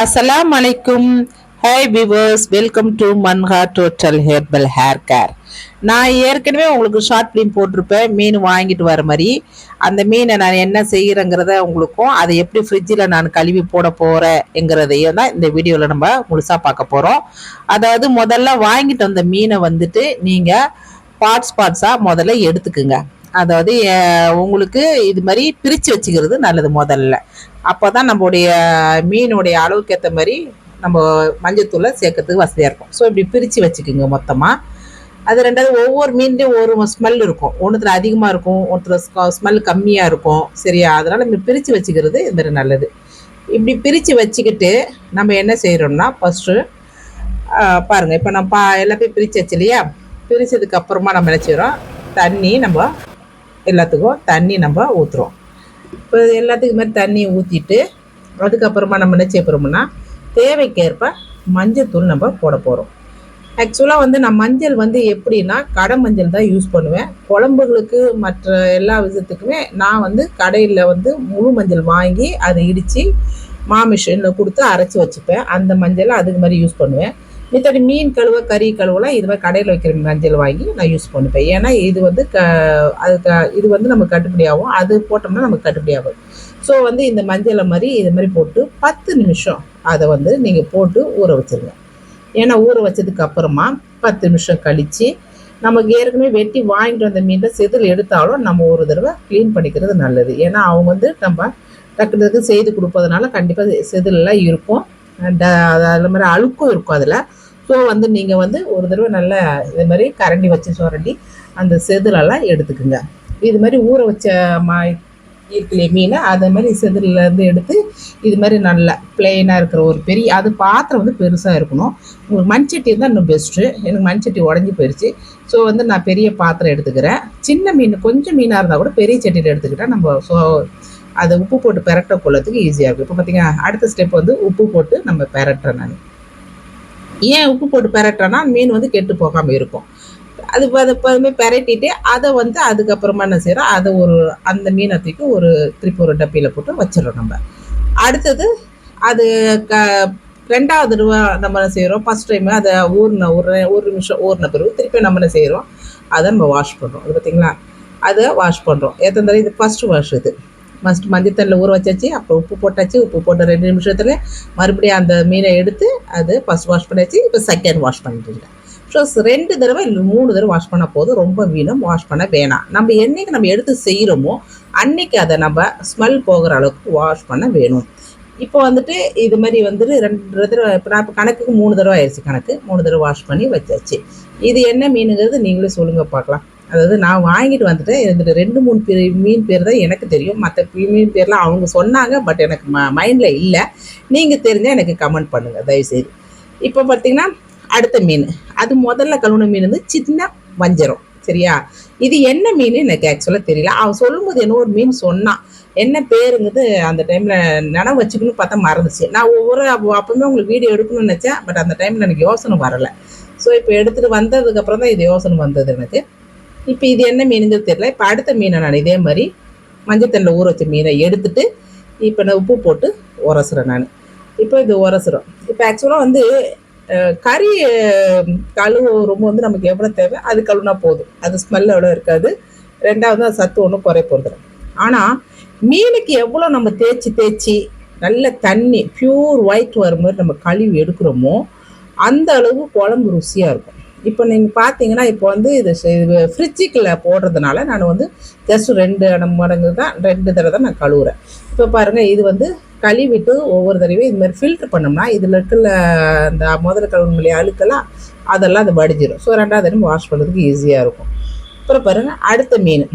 Assalamu alaikum. Hi viewers, welcome to Manha Total Herbal Hair Care. நான் ஏற்கனவே உங்களுக்கு short film போட்டிருப்பேன் மீன் வாங்கிட்டு வர மாதிரி. அந்த மீனை நான் என்ன செய்கிறேங்கிறத உங்களுக்கும் அதை எப்படி ஃப்ரிட்ஜில் நான் கழுவி போட போகிறேங்கிறதையும் தான் இந்த வீடியோவில் நம்ம முழுசாக பார்க்க போகிறோம். அதாவது முதல்ல வாங்கிட்டு வந்த மீனை வந்துட்டு நீங்கள் பார்ட்ஸாக முதல்ல எடுத்துக்குங்க. அதாவது உங்களுக்கு இது மாதிரி பிரித்து வச்சுக்கிறது நல்லது முதல்ல. அப்போ தான் நம்மளுடைய மீனுடைய அளவுக்கு ஏற்ற மாதிரி நம்ம மஞ்சத்தூளை சேர்க்கறதுக்கு வசதியாக இருக்கும். ஸோ இப்படி பிரித்து வச்சுக்கோங்க மொத்தமாக. அது ரெண்டாவது ஒவ்வொரு மீன்லேயும் ஒரு ஸ்மெல் இருக்கும். ஒன்றுத்துல அதிகமாக இருக்கும், ஒன்றுத்துல ஸ்மெல் கம்மியாக இருக்கும். சரியா? அதனால் இப்படி பிரித்து வச்சுக்கிறது இது மாதிரி நல்லது. இப்படி பிரித்து வச்சுக்கிட்டு நம்ம என்ன செய்கிறோம்னா ஃபஸ்ட்டு பாருங்கள், இப்போ நம்ம எல்லாத்தையும் பிரித்து வச்சு இல்லையா? பிரித்ததுக்கு அப்புறமா நம்ம என்ன செய்கிறோம், தண்ணி நம்ம எல்லாத்துக்கும் தண்ணி நம்ம ஊற்றுறோம். இப்போ எல்லாத்துக்கும் மாதிரி தண்ணி ஊற்றிட்டு அதுக்கப்புறமா நம்ம என்ன செய்ய போகிறோம்னா தேவைக்கேற்ப மஞ்சத்தூள் நம்ம போட போகிறோம். ஆக்சுவலாக வந்து நான் மஞ்சள் வந்து எப்படின்னா கடை மஞ்சள் தான் யூஸ் பண்ணுவேன். குழம்புகளுக்கு மற்ற எல்லா விஷயத்துக்குமே நான் வந்து கடையில் வந்து முழு மஞ்சள் வாங்கி அதை இடித்து மிஷினில் கொடுத்து அரைச்சி வச்சுப்பேன். அந்த மஞ்சளை அதுக்கு மாதிரி யூஸ் பண்ணுவேன். மித்தடி மீன் கழுவ கறி கழுவலாம் இது மாதிரி கடையில் வைக்கிற மஞ்சள் வாங்கி நான் யூஸ் பண்ணிப்பேன். ஏன்னா இது வந்து இது வந்து நமக்கு கட்டுப்படியாகும், அது போட்டோம்னா நமக்கு கட்டுப்படியாகும். ஸோ வந்து இந்த மஞ்சளை மாதிரி இது மாதிரி போட்டு 10 நிமிஷம் அதை வந்து நீங்கள் போட்டு ஊற வச்சுருங்க. ஏன்னா ஊற வச்சதுக்கு அப்புறமா 10 நிமிஷம் கழித்து நமக்கு ஏற்கனவே வெட்டி வாங்கிட்டு வந்த மீனை செதில் எடுத்தாலும் நம்ம ஒரு தடவை க்ளீன் பண்ணிக்கிறது நல்லது. ஏன்னா அவங்க வந்து நம்ம டக்கு செய்து கொடுப்பதுனால கண்டிப்பாக செதிலெலாம் இருக்கும், அது மாதிரி அழுக்கும் இருக்கும் அதில். ஸோ வந்து நீங்கள் வந்து ஒரு தடவை நல்லா இது மாதிரி கரண்டி வச்சு சுரண்டி அந்த செதிலெல்லாம் எடுத்துக்குங்க. இது மாதிரி ஊற வச்ச இருக்கலையே மீனை அதை மாதிரி செதிலேருந்து எடுத்து இது மாதிரி நல்லா பிளெயினாக இருக்கிற ஒரு பெரிய அது பாத்திரம் வந்து பெருசாக இருக்கணும். உங்களுக்கு மண்சட்டி இருந்தால் இன்னும் பெஸ்ட்டு. எனக்கு மண்சட்டி உடஞ்சி போயிடுச்சு. ஸோ வந்து நான் பெரிய பாத்திரம் எடுத்துக்கிறேன். சின்ன மீன் கொஞ்சம் மீனாக இருந்தால் கூட பெரிய சட்டியில் எடுத்துக்கிட்டேன். நம்ம அதை உப்பு போட்டு பெரட்ட கொள்ளத்துக்கு ஈஸியாக இருக்கும். இப்போ பார்த்தீங்கன்னா அடுத்த ஸ்டெப் வந்து உப்பு போட்டு நம்ம பெரட்டுறேன். நான் ஏன் உப்பு போட்டு பெரட்டுறேன்னா மீன் வந்து கெட்டு போகாமல் இருக்கும். அது எப்போதுமே பெரட்டிட்டு அதை வந்து அதுக்கப்புறமா என்ன செய்கிறோம், அதை அந்த மீனை தூக்கி திருப்பி ஒரு டப்பியில் போட்டு வச்சிடறோம். நம்ம அடுத்தது அது ரெண்டாவது தடவை நம்ம என்ன செய்கிறோம், ஃபஸ்ட் டைம் அதை ஒரு நிமிஷம் ஊறின பிறகு திருப்பி நம்ம என்ன செய்கிறோம், அதை நம்ம வாஷ் பண்ணுறோம். அது பார்த்திங்களா, அதை வாஷ் பண்ணுறோம். எத்தனை தடவை இது ஃபஸ்ட்டு வாஷ். இது ஃபஸ்ட்டு மஞ்சத்தண்ணில் ஊற வச்சாச்சு, அப்புறம் உப்பு போட்டாச்சு. உப்பு போட்ட 2 நிமிஷத்தில் மறுபடியும் அந்த மீனை எடுத்து அது ஃபஸ்ட் வாஷ் பண்ணியாச்சு. இப்போ செகண்ட் வாஷ் பண்ணிட்டு ஸோ 2 தடவை இல்லை 3 தடவை வாஷ் பண்ணால் போதும். ரொம்ப மீனும் வாஷ் பண்ண வேணாம். நம்ம என்றைக்கு நம்ம எடுத்து செய்கிறோமோ அன்றைக்கி அதை நம்ம ஸ்மெல் போகிற அளவுக்கு வாஷ் பண்ண வேணும். இப்போ வந்துட்டு இது மாதிரி வந்துட்டு 2 தடவை இப்போ நான் இப்போ கணக்குக்கு 3 தடவை ஆயிடுச்சு. 3 தடவை வாஷ் பண்ணி வச்சாச்சு. இது என்ன மீனுங்கிறது நீங்களே சொல்லுங்கள் பார்க்கலாம். அதாவது நான் வாங்கிட்டு வந்துட்டேன். இதில் 2-3 மீன் பேர் தான் எனக்கு தெரியும். மற்ற மீன் பேர்லாம் அவங்க சொன்னாங்க, பட் எனக்கு மைண்டில் இல்லை. நீங்கள் தெரிஞ்சால் எனக்கு கமெண்ட் பண்ணுங்கள் தயவுசெய்து. இப்போ பார்த்தீங்கன்னா அடுத்த மீன், அது முதல்ல கழுவுன மீன் வந்து சின்ன வஞ்சரம். சரியா? இது என்ன மீன் எனக்கு ஆக்சுவலாக தெரியல. அவன் சொல்லும்போது என்ன ஒரு மீன் சொன்னான், என்ன பேருங்கிறது அந்த டைமில் நினைவு வச்சுக்கணும்னு பார்த்தா மறந்துச்சு. நான் அப்பவுமே உங்களுக்கு வீடியோ எடுக்கணும்னு நினச்சேன், பட் அந்த டைமில் எனக்கு யோசனை வரலை. ஸோ இப்போ எடுத்துகிட்டு வந்ததுக்கப்புறம் தான் இது யோசனை வந்தது எனக்கு. இப்போ இது என்ன மீனுங்கிறது தெரியல. இப்போ அடுத்த மீனை நான் இதே மாதிரி மஞ்சத்தண்ணில் ஊற வச்ச மீனை எடுத்துட்டு இப்போ நான் உப்பு போட்டு உரசுறேன். நான் இப்போ இது உரசுறோம். இப்போ ஆக்சுவலாக வந்து கறி கழுவுறோம் வந்து நமக்கு எவ்வளோ தேவை அது கழுவுனா போதும். அது ஸ்மெல் எவ்வளோ இருக்காது. ரெண்டாவது அது சத்து ஒன்றும் குறைய போகிறது. ஆனால் மீனுக்கு எவ்வளோ நம்ம தேய்ச்சி நல்ல தண்ணி பியூர் ஒயிட் வர மாதிரி நம்ம கழுவி எடுக்கிறோமோ அந்த அளவு குழம்பு ருசியாக இருக்கும். இப்போ நீங்கள் பார்த்தீங்கன்னா இப்போ வந்து இது ஃப்ரிட்ஜுக்குள்ளே போடுறதுனால நான் வந்து ஜஸ்ட் 2 மடங்கு தான் 2 தடவை தான் நான் கழுவுறேன். இப்போ பாருங்கள், இது வந்து கழுவிட்டு ஒவ்வொரு தடவையும் இது மாதிரி ஃபில்ட்ரு பண்ணோம்னா இதில் இருக்கிற அந்த முதல்ல கழுவுன அழுக்கெல்லாம் அதெல்லாம் அது வடிஞ்சிடும். ஸோ 2வது தடவை வாஷ் பண்ணுறதுக்கு ஈஸியாக இருக்கும். அப்புறம் பாருங்கள் அடுத்த மீன்.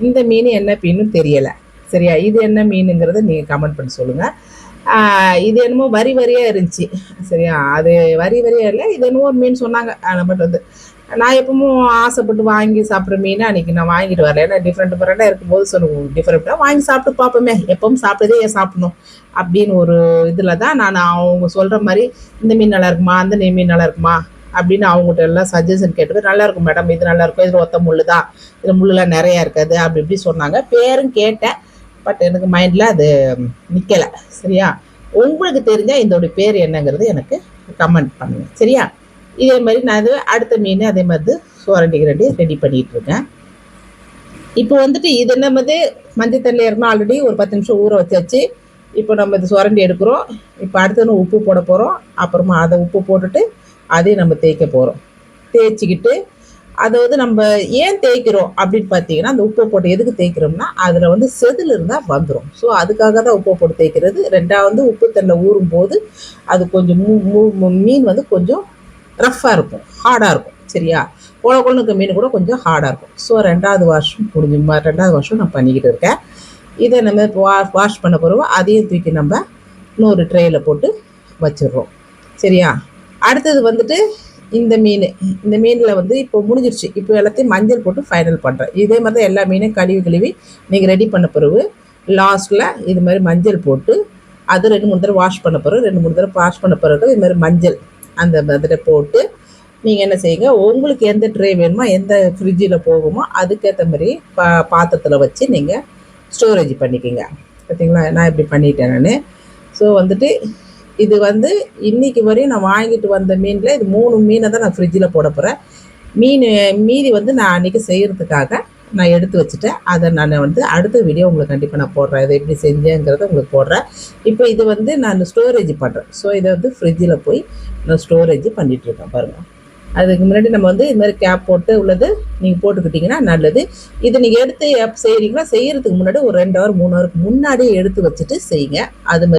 இந்த மீன் என்ன மீனும் தெரியலை. சரியா? இது என்ன மீனுங்கிறத நீங்கள் கமெண்ட் பண்ணி சொல்லுங்கள். இது என்னமோ வரியாக இருந்துச்சு. சரியா? அது வரியாக இல்லை, இது என்னமோ ஒரு மீன் சொன்னாங்க. பட் வந்து நான் எப்பவும் ஆசைப்பட்டு வாங்கி சாப்பிட்ற மீனை அன்றைக்கி நான் வாங்கிட்டு வரல. ஏன்னா டிஃப்ரெண்ட்டாக இருக்கும்போது சொல்லுவோம், டிஃப்ரெண்ட்டாக வாங்கி சாப்பிட்டு பார்ப்போமே, எப்பவும் சாப்பிட்டதே ஏன் சாப்பிடணும் அப்படின்னு ஒரு இதில் தான் நான் அவங்க சொல்கிற மாதிரி இந்த மீன் நல்லா இருக்குமா, அந்த மீன் நல்லா இருக்குமா அப்படின்னு அவங்ககிட்ட எல்லாம் சஜஷன் கேட்டு, நல்லா இருக்கும் மேடம், இது நல்லாயிருக்கும், இதில் ஒத்த முள் தான், இதில் முள்ளெலாம் நிறையா இருக்காது அப்படி இப்படி சொன்னாங்க. பேரும் கேட்டேன், பட் எனக்கு மைண்டில் அது நிற்கலை. சரியா? உங்களுக்கு தெரிஞ்சால் இதோடைய பேர் என்னங்கிறது எனக்கு கமெண்ட் பண்ணுங்கள். சரியா? இதே மாதிரி நான் இது அடுத்த மீன் அதே மாதிரி சுரண்டிக்கு ரெடி பண்ணிகிட்டு இருக்கேன். இப்போ வந்துட்டு இது நம்ம மஞ்சள் தண்ணியில் இருக்கணும். ஆல்ரெடி ஒரு 10 நிமிஷம் ஊற வச்சாச்சு. இப்போ நம்ம இது சுரண்டி எடுக்கிறோம். இப்போ அடுத்து உப்பு போட போகிறோம். அப்புறமா அதை உப்பு போட்டுட்டு அதையும் நம்ம தேய்க்க போகிறோம். தேய்ச்சிக்கிட்டு அதாவது நம்ம ஏன் தேய்க்கிறோம் அப்படின்னு பார்த்தீங்கன்னா, அந்த உப்பை போட்டு எதுக்கு தேய்க்கிறோம்னா அதில் வந்து செதில் இருந்தால் வந்துடும். ஸோ அதுக்காக தான் உப்பை போட்டு தேய்க்கிறது. ரெண்டாவது உப்பு தண்ணியில் ஊறும் போது அது கொஞ்சம் மீன் வந்து கொஞ்சம் ரஃப்பாக இருக்கும், ஹார்டாக இருக்கும். சரியா? குழந்தைக்கு மீன் கூட கொஞ்சம் ஹார்டாக இருக்கும். ஸோ 2வது வாஷும் முடிஞ்சு 2வது வாஷும் நான் பண்ணிக்கிட்டு இருக்கேன். இதை நம்ம வாஷ் பண்ண பிறகு அதையும் தூக்கி நம்ம இன்னொரு ட்ரேயில் போட்டு வச்சிடுறோம். சரியா? அடுத்தது வந்துட்டு இந்த மீனில் வந்து இப்போ முடிஞ்சிருச்சு. இப்போ எல்லாத்தையும் மஞ்சள் போட்டு ஃபைனல் பண்ணுறேன். இதே மாதிரி தான் எல்லா மீனையும் கழுவி நீங்கள் ரெடி பண்ண பிறகு லாஸ்ட்டில் இது மாதிரி மஞ்சள் போட்டு அது 2-3 தடவை வாஷ் பண்ண பிறகு 2-3 தடவை வாஷ் பண்ண பிறகு இது மாதிரி மஞ்சள் அந்த மாதிரி போட்டு நீங்கள் என்ன செய்யுங்க, உங்களுக்கு எந்த ட்ரே வேணுமோ எந்த ஃப்ரிட்ஜில் போகுமோ அதுக்கேற்ற மாதிரி பாத்திரத்தில் வச்சு நீங்கள் ஸ்டோரேஜ் பண்ணிக்கோங்க. பார்த்தீங்களா நான் இப்படி பண்ணிட்டேன் நான். ஸோ வந்துட்டு இது வந்து இன்றைக்கி வரையும் நான் வாங்கிட்டு வந்த மீனில் இது 3 மீனை தான் நான் ஃப்ரிட்ஜில் போட போகிறேன். மீதி வந்து நான் அன்றைக்கி செய்கிறதுக்காக நான் எடுத்து வச்சுட்டேன். அதை நான் வந்து அடுத்த வீடியோ உங்களுக்கு கண்டிப்பாக நான் போடுறேன். இதை எப்படி செஞ்சேங்கிறத உங்களுக்கு போடுறேன். இப்போ இது வந்து நான் ஸ்டோரேஜ் பண்ணுறேன். ஸோ இதை வந்து ஃப்ரிட்ஜில் போய் நான் ஸ்டோரேஜ் பண்ணிகிட்ருக்கேன் பாருங்கள். அதுக்கு முன்னாடி நம்ம வந்து இது மாதிரி கேப் போட்டு உள்ளது நீங்கள் போட்டுக்கிட்டிங்கன்னா நல்லது. இது நீங்கள் எடுத்து செய்கிறீங்களா, செய்கிறதுக்கு முன்னாடி ஒரு 2 ஹவர் 3 ஹவருக்கு முன்னாடியே எடுத்து வச்சுட்டு செய்யுங்க. அது மாதிரி